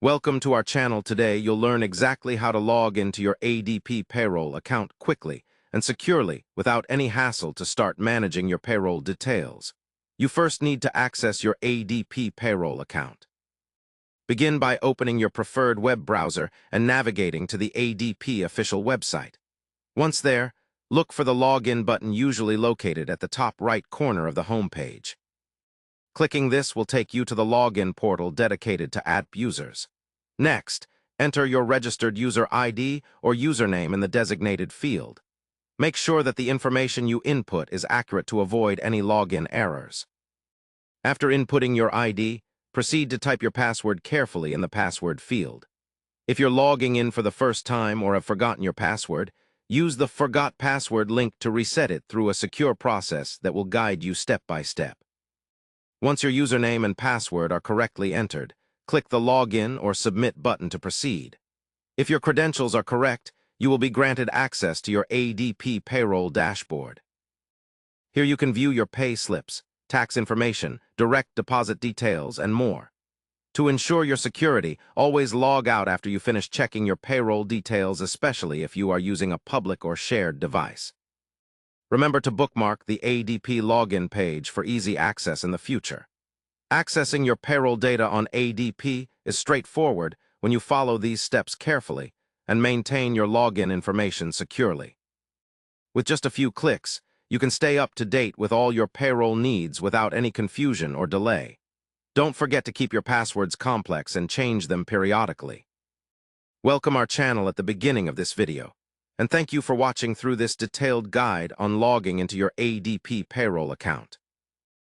Welcome to our channel. Today, you'll learn exactly how to log into your ADP payroll account quickly and securely without any hassle to start managing your payroll details. You first need to access your ADP payroll account. Begin by opening your preferred web browser and navigating to the ADP official website. Once there, look for the Login button usually located at the top right corner of the home page. Clicking this will take you to the login portal dedicated to ADP users. Next, enter your registered user ID or username in the designated field. Make sure that the information you input is accurate to avoid any login errors. After inputting your ID, proceed to type your password carefully in the password field. If you're logging in for the first time or have forgotten your password, use the Forgot Password link to reset it through a secure process that will guide you step by step. Once your username and password are correctly entered, click the Login or Submit button to proceed. If your credentials are correct, you will be granted access to your ADP payroll dashboard. Here you can view your pay slips, tax information, direct deposit details, and more. To ensure your security, always log out after you finish checking your payroll details, especially if you are using a public or shared device. Remember to bookmark the ADP login page for easy access in the future. Accessing your payroll data on ADP is straightforward when you follow these steps carefully and maintain your login information securely. With just a few clicks, you can stay up to date with all your payroll needs without any confusion or delay. Don't forget to keep your passwords complex and change them periodically. Welcome our channel at the beginning of this video, and thank you for watching through this detailed guide on logging into your ADP payroll account.